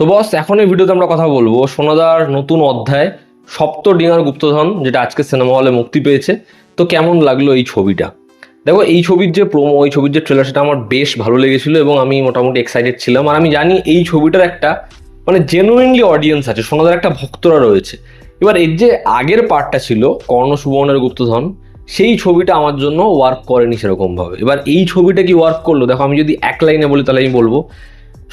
তো বস, এখন এই ভিডিওতে আমরা কথা বলবো সোনাদার নতুন অধ্যায় সপ্ত ডিঙার গুপ্তধন, যেটা আজকে সিনেমা হলে মুক্তি পেয়েছে। তো কেমন লাগলো এই ছবিটা? দেখো, এই ছবির যে প্রোমো, এই ছবির যে ট্রেলার, সেটা আমার বেশ ভালো লেগেছিল এবং আমি মোটামুটি এক্সাইটেড ছিলাম। আর আমি জানি এই ছবিটার একটা জেনুইনলি অডিয়েন্স আছে, সোনাদার একটা ভক্তরা রয়েছে। এবার এর যে আগের পার্টটা ছিল কর্ণ সুবর্ণের গুপ্তধন, সেই ছবিটা আমার জন্য ওয়ার্ক করেনি সেরকম ভাবে। এবার এই ছবিটা কি ওয়ার্ক করলো? দেখো, আমি যদি এক লাইনে বলি তাহলে আমি বলবো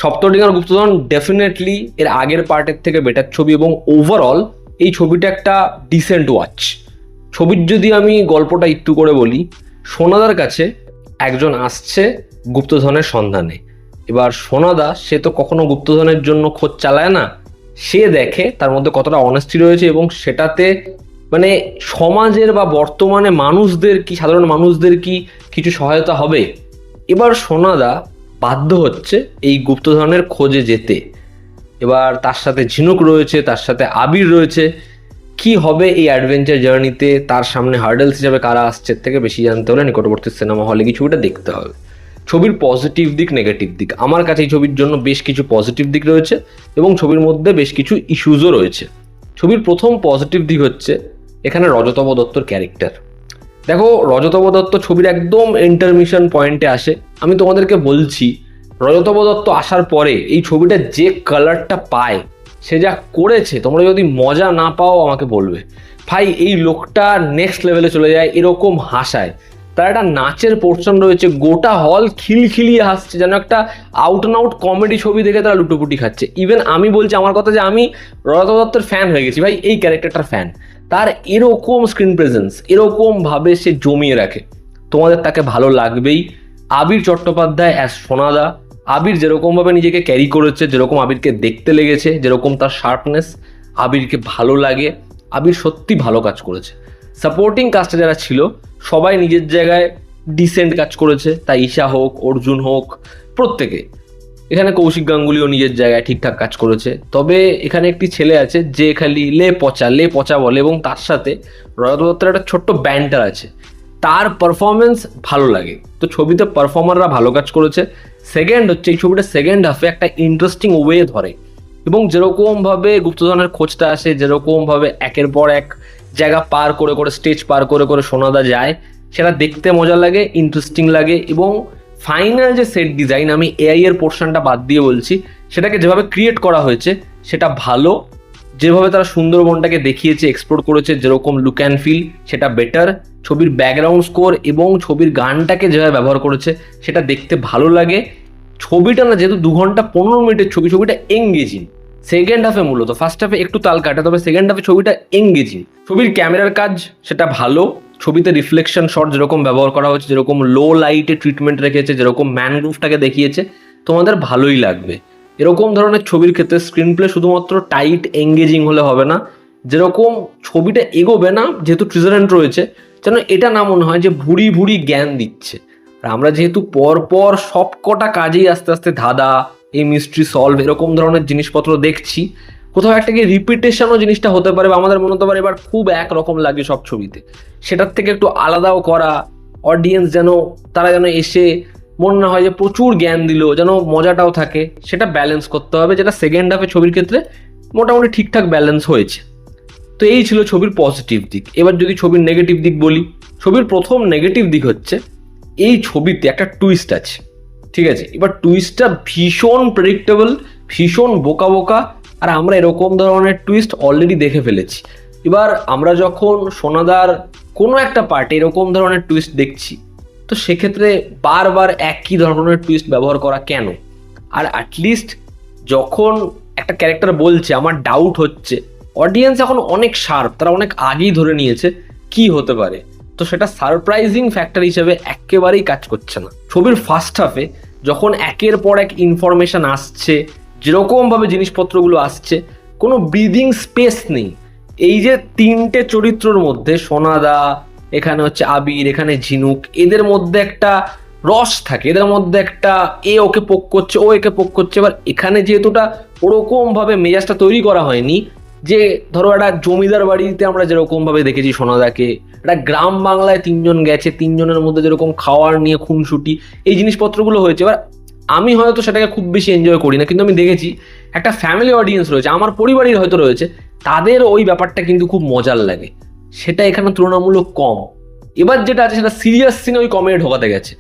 সপ্তডিঙার গুপ্তধন ডেফিনেটলি এর আগের পার্টের থেকে বেটার ছবি, এবং ওভারঅল এই ছবিটা একটা ডিসেন্ট ওয়াচ। ছবির যদি আমি গল্পটা একটু করে বলি, সোনাদার কাছে একজন আসছে গুপ্তধনের সন্ধানে। এবার সোনাদা, সে তো কখনো গুপ্তধনের জন্য খোঁজ চালায় না, সে দেখে তার মধ্যে কতটা অনেস্টি রয়েছে এবং সেটাতে সমাজের বা বর্তমানে মানুষদের কি, সাধারণ মানুষদের কি কিছু সহায়তা হবে। এবার সোনাদা বাধ্য হচ্ছে এই গুপ্তধনের খোঁজে যেতে। এবার তার সাথে ঝিনুক রয়েছে, তার সাথে আবির রয়েছে। কি হবে এই অ্যাডভেঞ্চার জার্নিতে, তার সামনে হার্ডেলস হিসাবে কারা আসছে, থেকে বেশি জানতে হলে নিকটবর্তী সিনেমা হলে গিয়ে ছবিটা দেখতে হবে। ছবির পজিটিভ দিক, নেগেটিভ দিক, আমার কাছে এই ছবির জন্য বেশ কিছু পজিটিভ দিক রয়েছে এবং ছবির মধ্যে বেশ কিছু ইস্যুজও রয়েছে। ছবির প্রথম পজিটিভ দিক হচ্ছে এখানে রজতব দত্তর ক্যারেক্টার। দেখো, রজতব দত্ত ছবির একদম ইন্টারমিশন পয়েন্টে আসে। আমি তোমাদেরকে বলছি, রজতব দত্ত আসার পরে এই ছবিটা যে কালারটা পায়, সে যা করেছে, তোমরা যদি মজা না পাও আমাকে বলবে। ভাই, এই লোকটা নেক্সট লেভেলে চলে যায়, এরকম হাসায়। তার একটা নাচের পোর্শন রয়েছে, গোটা হল খিলখিলিয়ে হাসছে, যেন একটা আউট অ্যান্ড আউট কমেডি ছবি দেখে তারা লুটোপুটি খাচ্ছে। ইভেন আমি বলছি আমার কথা, যে আমি রজতব দত্তের ফ্যান হয়ে গেছি ভাই, এই ক্যারেক্টারটার ফ্যান। তার এরকম স্ক্রিন প্রেজেন্স, এরকম ভাবে সে জমিয়ে রাখে, তোমাদের তাকে ভালো লাগবেই। আবির চট্টোপাধ্যায় অ্যাজ সোনাদা, আবির যেরকম ভাবে নিজেকে ক্যারি করেছে, যেরকম আবিরকে দেখতে লেগেছে, যেরকম তার শার্পনেস, আবিরকে ভালো লাগে। আবির সত্যি ভালো কাজ করেছে। সাপোর্টিং কাস্টে যারা ছিল সবাই নিজের জায়গায় ডিসেন্ট কাজ করেছে, তাই ঈশা হোক, অর্জুন হোক, প্রত্যেকে। এখানে কৌশিক গাঙ্গুলিও নিজের জায়গায় ঠিকঠাক কাজ করেছে। তবে এখানে একটি ছেলে আছে যে খালি লে পচা বলে, এবং তার সাথে রজত দত্তের একটা ছোট্ট ব্যান্টার আছে, তার পারফরমেন্স ভালো লাগে। তো ছবিতে পারফর্মাররা ভালো কাজ করেছে। সেকেন্ড হচ্ছে, এই ছবিটা সেকেন্ড হাফে একটা ইন্টারেস্টিং ওয়ে ধরে, এবং যেরকমভাবে গুপ্তধনের খোঁজটা আসে, যেরকমভাবে একের পর এক জায়গা পার করে করে, স্টেজ পার করে করে সোনাদা যায়, সেটা দেখতে মজা লাগে, ইন্টারেস্টিং লাগে। এবং ফাইনাল যে সেট ডিজাইন, আমি এআই এর পোর্শনটা বাদ দিয়ে বলছি, সেটাকে যেভাবে ক্রিয়েট করা হয়েছে সেটা ভালো। যেভাবে তারা সুন্দরবনটাকে দেখিয়েছে, এক্সপ্লোর করেছে, যেরকম লুক অ্যান্ড ফিল, সেটা বেটার। ছবির ব্যাকগ্রাউন্ড স্কোর এবং ছবির গানটাকে যেভাবে ব্যবহার করেছে, সেটা দেখতে ভালো লাগে। ছবিটা না, যেহেতু 2 ঘন্টা 15 মিনিটের ছবি, ছবিটা এঙ্গেজিং। সেকেন্ড হাফে মূলত, ফার্স্ট হাফে একটু তাল কাটে, তবে সেকেন্ড হাফে ছবিটা এঙ্গেজিং। ছবির ক্যামেরার কাজ সেটা ভালো। ছবিতে রিফ্লেকশন শট যেরকম ব্যবহার করা হচ্ছে, যেরকম লো লাইটে ট্রিটমেন্ট রেখেছে, যেরকম ম্যানগ্রোভটাকে দেখিয়েছে, তোমাদের ভালোই লাগবে। এরকম ধরনের ছবির ক্ষেত্রে স্ক্রিন প্লে শুধুমাত্র টাইট এঙ্গেজিং হলে হবে না, যেরকম ছবিটা এগোবে না, যেহেতু ট্রিজারেন্ট রয়েছে, যেন এটা না মনে হয় যে ভুড়ি ভুড়ি জ্ঞান দিচ্ছে। আর আমরা যেহেতু পরপর সব কটা কাজেই আস্তে আস্তে ধাঁধা, এই মিস্ট্রি সলভ, এরকম ধরনের জিনিসপত্র দেখছি, কোথাও একটা গিয়ে রিপিটেশনও জিনিসটা হতে পারে, বা আমাদের মনে হতে পারে এবার খুব একরকম লাগে সব ছবিতে। সেটার থেকে একটু আলাদাও করা, অডিয়েন্স যেন, তারা যেন এসে মনে না হয় যে প্রচুর জ্ঞান দিল, যেন মজাটাও থাকে, সেটা ব্যালেন্স করতে হবে, যেটা সেকেন্ড হাফে ছবির ক্ষেত্রে মোটামুটি ঠিকঠাক ব্যালেন্স হয়েছে। তো এই ছিল ছবির পজিটিভ দিক। এবার যদি ছবির নেগেটিভ দিক বলি, ছবির প্রথম নেগেটিভ দিক হচ্ছে এই ছবিতে একটা টুইস্ট আছে, ঠিক আছে? এবার টুইস্টটা ভীষণ প্রেডিক্টেবল, ভীষণ বোকা বোকা, আর আমরা এরকম ধরনের টুইস্ট অলরেডি দেখে ফেলেছি। এবার আমরা যখন সোনাদার কোনো একটা পার্টে এরকম ধরনের টুইস্ট দেখছি, তো সেক্ষেত্রে বারবার একই ধরনের টুইস্ট ব্যবহার করা কেন? আর অ্যাটলিস্ট যখন একটা ক্যারেক্টার বলছে, আমার ডাউট হচ্ছে, অডিয়েন্স এখন অনেক শার্প, তারা অনেক আগেই ধরে নিয়েছে কি হতে পারে, তো সেটা সারপ্রাইজিং ফ্যাক্টর হিসেবে একেবারেই কাজ করছে না। ছবির ফার্স্ট হাফে যখন একের পর এক ইনফরমেশন আসছে, যেরকমভাবে জিনিসপত্রগুলো আসছে, কোনো ব্রিদিং স্পেস নেই। এই যে 3টে চরিত্রের মধ্যে সোনাদা, এখানে হচ্ছে আবির, এখানে ঝিনুক, এদের মধ্যে একটা রস থাকে, এদের মধ্যে একটা এ ওকে পোক করছে, ও একে পোক করছে। এবার এখানে যেহেতুটা ওরকমভাবে মেজাজটা তৈরি করা হয়নি, যে ধরো একটা জমিদার বাড়িতে আমরা যেরকম ভাবে দেখেছি সোনাদাকে, একটা গ্রাম বাংলায় 3জন গেছে, 3জনের মধ্যে যেরকম খাওয়ার নিয়ে খুনসুটি, এই জিনিসপত্রগুলো হয়েছে। এবার আমি হয়তো সেটাকে খুব বেশি এনজয় করি না, কিন্তু আমি দেখেছি একটা ফ্যামিলি অডিয়েন্স রয়েছে, আমার পরিবারের হয়তো রয়েছে, তাদের ওই ব্যাপারটা কিন্তু খুব মজার লাগে। সেটা এখানে তুলনামূলক কম। এবার যেটা আছে সেটা সিরিয়াস সিনে ওই কমেডি ঢোকাতে গেছে।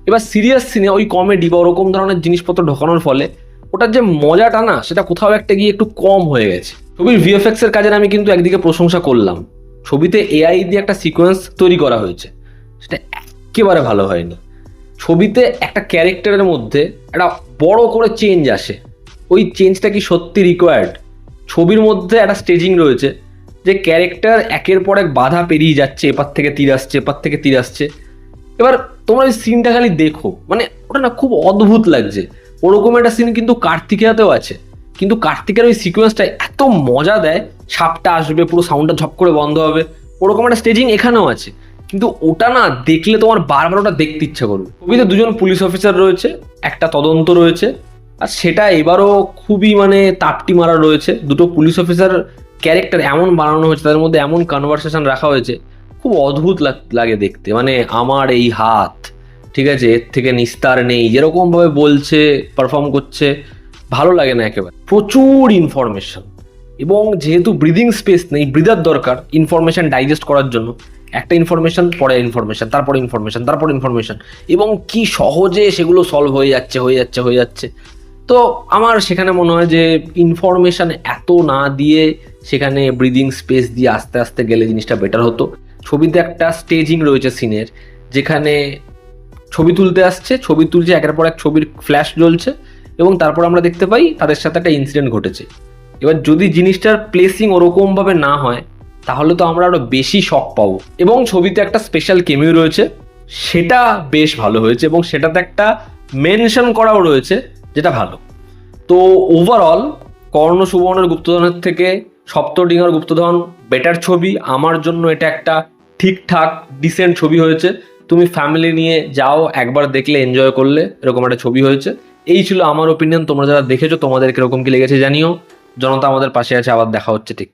এবার সিরিয়াস সিনে ওই কমেডি বা ওরকম ধরনের জিনিসপত্র ঢোকানোর ফলে ওটার যে মজাটা না, সেটা কোথাও একটা গিয়ে একটু কম হয়ে গেছে। ছবির ভিএফএক্স এর কাজের আমি কিন্তু একদিকে প্রশংসা করলাম। ছবিতে এআই দিয়ে একটা সিকোয়েন্স তৈরি করা হয়েছে, সেটা একেবারে ভালো হয়নি। ছবিতে একটা ক্যারেক্টারের মধ্যে একটা বড় করে চেঞ্জ আসে, ওই চেঞ্জটা কি সত্যি রিকোয়ার্ড? ছবির মধ্যে একটা স্টেজিং রয়েছে যে ক্যারেক্টার একের পর এক বাধা পেরিয়ে যাচ্ছে, এপার থেকে তীর আসছে, এপার থেকে তীর আসছে। এবার তোমরা ওই সিনটা খালি দেখো, মানে ওটা না খুব অদ্ভুত লাগছে। ওরকম একটা সিন কিন্তু কার্তিকেয়াতেও আছে, কিন্তু কার্তিকের ওই সিকোয়েন্সটা এত মজা দেয়, সাপটা আসবে, পুরো সাউন্ডটা ঝপ করে বন্ধ হবে, ওরকম একটা স্টেজিং এখানেও আছে। কিন্তু ওটা না দেখলে তোমার বারবার ওটা দেখতে ইচ্ছা করবে। ছবিতে দুজন পুলিশ অফিসার রয়েছে, একটা তদন্ত রয়েছে, আর সেটা এবারও খুবই মানে তাপটি মারা রয়েছে। দুটো পুলিশ অফিসার ক্যারেক্টার এমন বানানো হয়েছে, তাদের মধ্যে এমন কনভারসেশন রাখা হয়েছে, খুব অদ্ভুত লাগে দেখতে। মানে আমার এই হাত, ঠিক আছে, এর থেকে নিস্তার নেই, যেরকম ভাবে বলছে, পারফর্ম করছে, ভালো লাগে না একেবারে। প্রচুর ইনফরমেশন, এবং যেহেতু ব্রিদিং স্পেস নেই, ব্রিদার দরকার ইনফরমেশন ডাইজেস্ট করার জন্য। একটা ইনফরমেশন পরে ইনফরমেশন, তারপরে ইনফরমেশন, তারপর ইনফরমেশন, এবং কি সহজে সেগুলো সলভ হয়ে যাচ্ছে। তো আমার সেখানে মনে হয় যে ইনফরমেশন এত না দিয়ে সেখানে ব্রিদিং স্পেস দিয়ে আস্তে আস্তে গেলে জিনিসটা বেটার হতো। ছবিতে একটা স্টেজিং রয়েছে সিনের, যেখানে ছবি তুলতে আসছে, ছবি তুলছে, একের পর এক ছবির ফ্ল্যাশ জ্বলছে, এবং তারপর আমরা দেখতে পাই তাদের সাথে একটা ইনসিডেন্ট ঘটেছে। এবার যদি জিনিসটার প্লেসিং ওরকম ভাবে না হয়, তাহলে তো আমরা আরো বেশি শক পাবো। এবং ছবিতে একটা স্পেশাল কেমিও রয়েছে, সেটা বেশ ভালো হয়েছে, এবং সেটাতে একটা মেনশন করাও রয়েছে, যেটা ভালো। তো ওভারঅল কর্ণ সুবর্ণের গুপ্তধনের থেকে সপ্তডিঙার গুপ্তধন বেটার ছবি। আমার জন্য এটা একটা ঠিকঠাক ডিসেন্ট ছবি হয়েছে। তুমি ফ্যামিলি নিয়ে যাও, একবার দেখলে এনজয় করলে এরকম একটা ছবি হয়েছে। এই ছিল আমার ওপিনিয়ন। তোমরা যারা দেখেছো তোমাদের কিরকম কি লেগেছে জানিও। জনতা আমাদের পাশে আছে, আবার দেখা হচ্ছে ঠিক।